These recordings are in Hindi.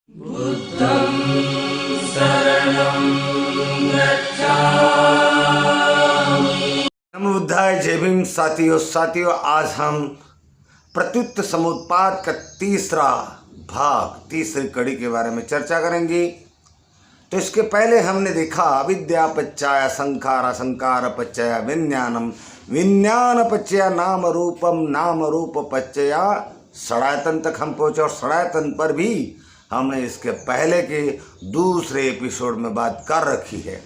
बुद्धं शरणं गच्छामि। नमो बुद्धाय, जय भीम। साथियों आज हम प्रत्युत समुत्पाद का तीसरा भाग, तीसरी कड़ी के बारे में चर्चा करेंगे। तो इसके पहले हमने देखा अविद्या पच्चाय संखार, संखार पच्चय विज्ञानम, विज्ञान पच्चय नाम रूपम, नाम रूप पच्चय षडायतन तक हम पहुँचे। और षडायतन पर भी हमने इसके पहले के दूसरे एपिसोड में बात कर रखी है।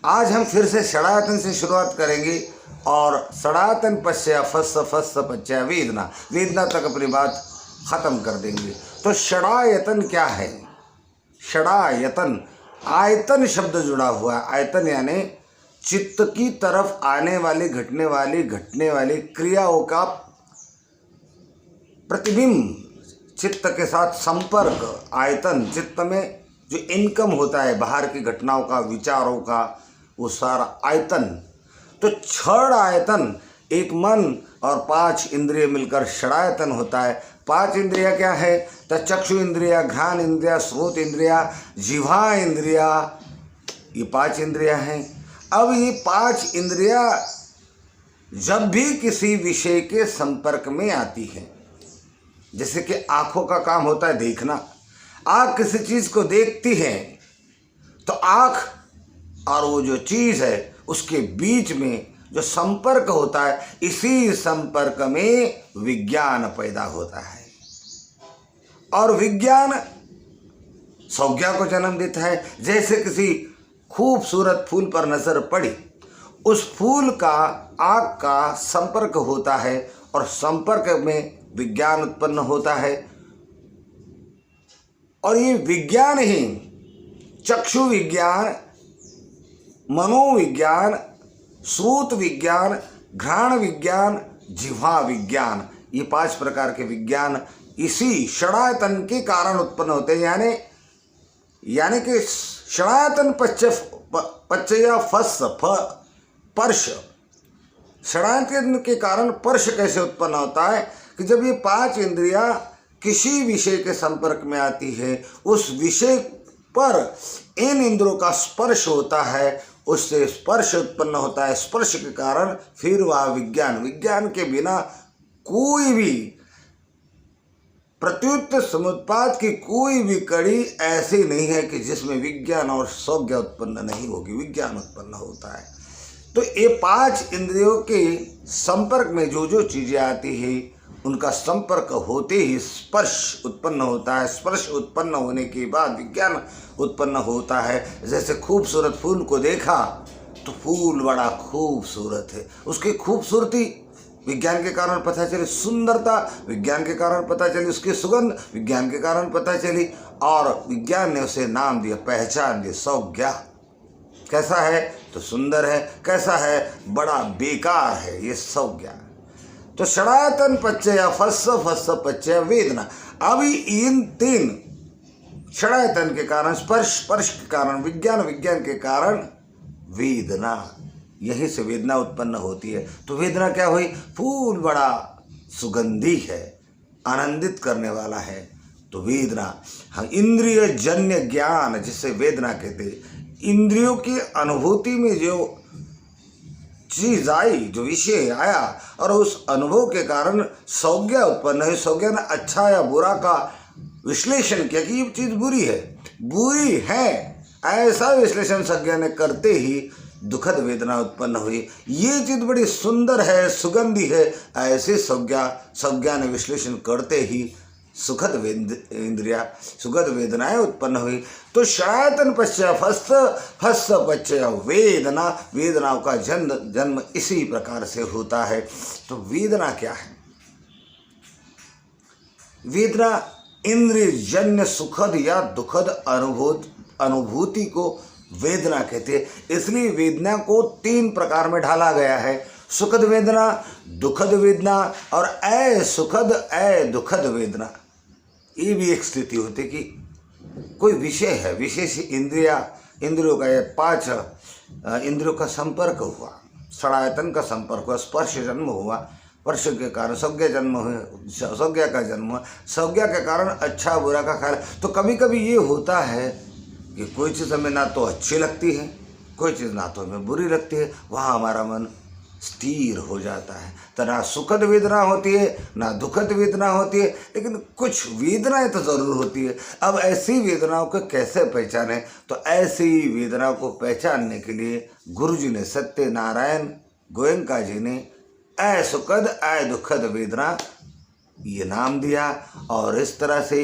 आज हम फिर से षडायतन से शुरुआत करेंगे और षडायतन पश्य फस्स पच्चय वेदना, वेदना तक अपनी बात खत्म कर देंगे। तो षडायतन क्या है? षडायतन, आयतन शब्द जुड़ा हुआ है। आयतन यानी चित्त की तरफ आने वाली, घटने वाली क्रियाओं का प्रतिबिंब, चित्त के साथ संपर्क। आयतन, चित्त में जो इनकम होता है बाहर की घटनाओं का, विचारों का, वो सारा आयतन। तो छड़ आयतन, एक मन और 5 इंद्रिय मिलकर षडायतन होता है। 5 इंद्रिया क्या है? तो चक्षु इंद्रिया, घ्राण इंद्रिया, श्रोत इंद्रिया, जिह्वा इंद्रिया, ये 5 इंद्रिया हैं। अब ये 5 इंद्रिया जब भी किसी विषय के संपर्क में आती हैं, जैसे कि आँखों का काम होता है देखना, आँख किसी चीज़ को देखती है तो आँख और वो जो चीज़ है उसके बीच में जो संपर्क होता है, इसी संपर्क में विज्ञान पैदा होता है। और विज्ञान संज्ञा को जन्म देता है। जैसे किसी खूबसूरत फूल पर नजर पड़ी, उस फूल का आँख का संपर्क होता है और संपर्क में विज्ञान उत्पन्न होता है। और ये विज्ञान ही चक्षु विज्ञान, मनोविज्ञान, श्रोत विज्ञान, घ्राण विज्ञान, जिह्वा विज्ञान, ये 5 प्रकार के विज्ञान इसी षडायतन के कारण उत्पन्न होते हैं। यानी कि षडायतन पच्चय फस्स पर्श, षडायतन के कारण पर्श कैसे उत्पन्न होता है कि जब ये 5 इंद्रियां किसी विषय के संपर्क में आती है, उस विषय पर इन इंद्रियों का स्पर्श होता है, उससे स्पर्श उत्पन्न होता है। स्पर्श के कारण फिर वह विज्ञान के बिना कोई भी प्रत्युत समुत्पाद की कोई भी कड़ी ऐसी नहीं है कि जिसमें विज्ञान और संज्ञा उत्पन्न नहीं होगी, विज्ञान उत्पन्न होता है। तो ये 5 इंद्रियों के संपर्क में जो जो चीज़ें आती हैं, उनका संपर्क होते ही स्पर्श उत्पन्न होता है। स्पर्श उत्पन्न होने के बाद विज्ञान उत्पन्न होता है। जैसे खूबसूरत फूल को देखा तो फूल बड़ा खूबसूरत है, उसकी खूबसूरती विज्ञान के कारण पता चली, सुंदरता विज्ञान के कारण पता चली, उसकी सुगंध विज्ञान के कारण पता चली, और विज्ञान ने उसे नाम दिया, पहचान दी, संज्ञा। कैसा है? तो सुंदर है। कैसा है? बड़ा बेकार है, ये संज्ञा। तो षडायतन पच्चय फस्स पच्चय वेदना। अभी इन 3 षडायतन के कारण स्पर्श के कारण विज्ञान के कारण वेदना, यहीं से वेदना उत्पन्न होती है। तो वेदना क्या हुई? फूल बड़ा सुगंधी है, आनंदित करने वाला है, तो वेदना। हाँ, इंद्रिय जन्य ज्ञान जिसे वेदना कहते हैं। इंद्रियों की अनुभूति में जो चीज आई, जो विषय आया, और उस अनुभव के कारण संज्ञा उत्पन्न है। संज्ञा ने अच्छा या बुरा का विश्लेषण किया कि ये चीज बुरी है, ऐसा विश्लेषण संज्ञा ने करते ही दुखद वेदना उत्पन्न हुई। ये चीज बड़ी सुंदर है, सुगंधी है, ऐसे संज्ञा ने विश्लेषण करते ही सुखद वेदनाएं उत्पन्न हुई। तो षडायतन पश्य फस्स पच्चय वेदना, वेदनाओं का जन्म इसी प्रकार से होता है। तो वेदना क्या है? वेदना इंद्रिय जन्य सुखद या दुखद अनुभूति को वेदना कहते हैं। इसलिए वेदना को 3 प्रकार में ढाला गया है: सुखद वेदना, दुखद वेदना और असुखद दुखद वेदना। ये भी एक स्थिति होती कि कोई विषय है, विशेष इंद्रियों का, ये 5 इंद्रियों का संपर्क हुआ, षडायतन का संपर्क हुआ, स्पर्श जन्म हुआ, स्पर्श के कारण संज्ञा जन्म हुए, संज्ञा का जन्म हुआ, संज्ञा के कारण अच्छा बुरा का ख्याल। तो कभी कभी ये होता है कि कोई चीज़ हमें ना तो अच्छी लगती है, कोई चीज़ ना तो हमें बुरी लगती है, वहाँ हमारा मन स्थिर हो जाता है। तो ना सुखद वेदना होती है ना दुखद वेदना होती है, लेकिन कुछ वेदनाएं तो ज़रूर होती है। अब ऐसी वेदनाओं को कैसे पहचानें? तो ऐसी वेदनाओं को पहचानने के लिए गुरुजी ने सत्यनारायण गोयंका जी ने असुखद दुखद वेदना ये नाम दिया। और इस तरह से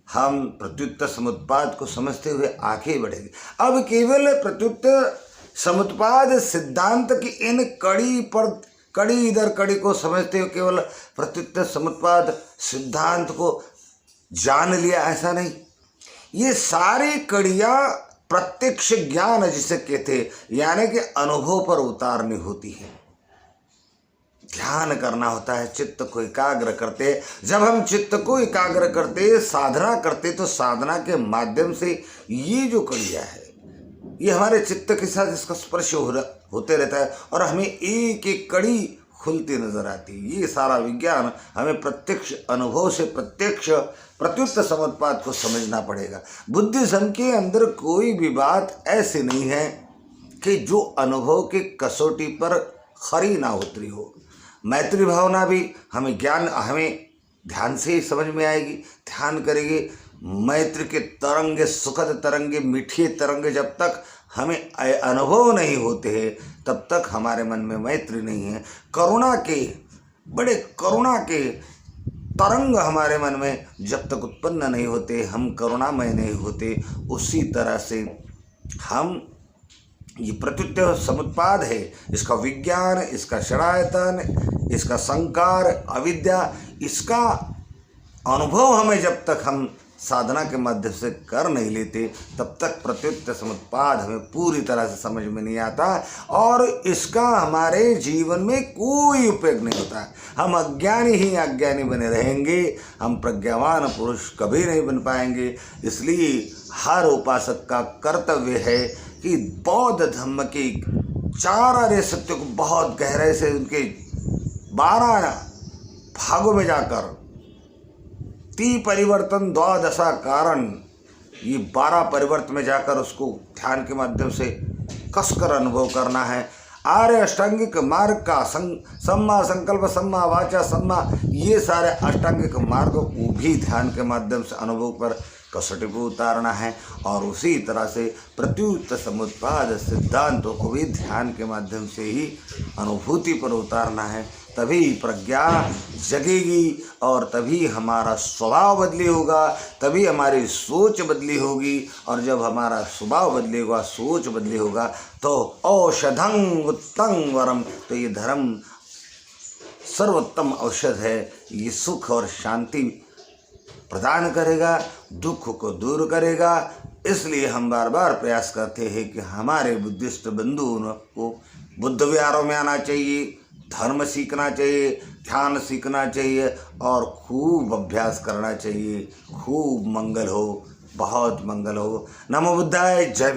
हम प्रत्युत्तर समुत्पाद को समझते हुए आगे बढ़ेंगे। अब केवल प्रत्युत्तर समुत्पाद सिद्धांत की इन कड़ी इधर कड़ी को समझते हुए केवल प्रत्युत्तर समुत्पाद सिद्धांत को जान लिया, ऐसा नहीं। ये सारी कड़ियाँ प्रत्यक्ष ज्ञान जिसे कहते हैं, यानी कि अनुभव पर उतारनी होती है। ध्यान करना होता है, चित्त को एकाग्र करते। जब हम चित्त को एकाग्र करते, साधना करते, तो साधना के माध्यम से ये जो कड़िया है ये हमारे चित्त के साथ इसका स्पर्श होते रहता है और हमें एक एक कड़ी खुलती नजर आती है। ये सारा विज्ञान हमें प्रत्यक्ष अनुभव से प्रत्यक्ष प्रत्युत्तर समुत्पाद को समझना पड़ेगा। बुद्धिज्म के अंदर कोई भी बात ऐसी नहीं है कि जो अनुभव की कसौटी पर खरी ना उतरी हो। मैत्री भावना भी हमें ध्यान से ही समझ में आएगी। ध्यान करेंगे, मैत्री के तरंगे, सुखद तरंगे, मीठे तरंगे जब तक हमें अनुभव नहीं होते हैं तब तक हमारे मन में मैत्री नहीं है। करुणा के तरंग हमारे मन में जब तक उत्पन्न नहीं होते, हम करुणामय नहीं होते। उसी तरह से हम ये प्रत्युत्तर समुत्पाद है, इसका विज्ञान, इसका षडायतन, इसका संकार, अविद्या, इसका अनुभव हमें जब तक हम साधना के माध्यम से कर नहीं लेते तब तक प्रत्युत्तर समुत्पाद हमें पूरी तरह से समझ में नहीं आता और इसका हमारे जीवन में कोई उपयोग नहीं होता। हम अज्ञानी ही अज्ञानी बने रहेंगे, हम प्रज्ञावान पुरुष कभी नहीं बन पाएंगे। इसलिए हर उपासक का कर्तव्य है कि बौद्ध धर्म के चार आर्य सत्य को बहुत गहराई से उनके 12 भागों में जाकर 3 परिवर्तन 12 कारण, ये 12 परिवर्तन में जाकर उसको ध्यान के माध्यम से कसकर अनुभव करना है। आर्य अष्टांगिक मार्ग का सम्मा संकल्प, सम्मा वाचा, सम्मा, ये सारे अष्टांगिक मार्ग को भी ध्यान के माध्यम से अनुभव पर कसौटी को उतारना है। और उसी तरह से प्रत्युत्तर समुत्पाद सिद्धांतों को भी ध्यान के माध्यम से ही अनुभूति पर उतारना है। तभी प्रज्ञा जगेगी और तभी हमारा स्वभाव बदली होगा, तभी हमारी सोच बदली होगी। और जब हमारा स्वभाव बदलेगा, सोच बदली होगा, तो औषधं उत्तम वरम, तो ये धर्म सर्वोत्तम औषध है। ये सुख और शांति प्रदान करेगा, दुख को दूर करेगा। इसलिए हम बार बार प्रयास करते हैं कि हमारे बुद्धिस्ट बंधुओं को बुद्ध विहारों में आना चाहिए, धर्म सीखना चाहिए, ध्यान सीखना चाहिए और खूब अभ्यास करना चाहिए। खूब मंगल हो, बहुत मंगल हो। नमो बुद्धाय। जय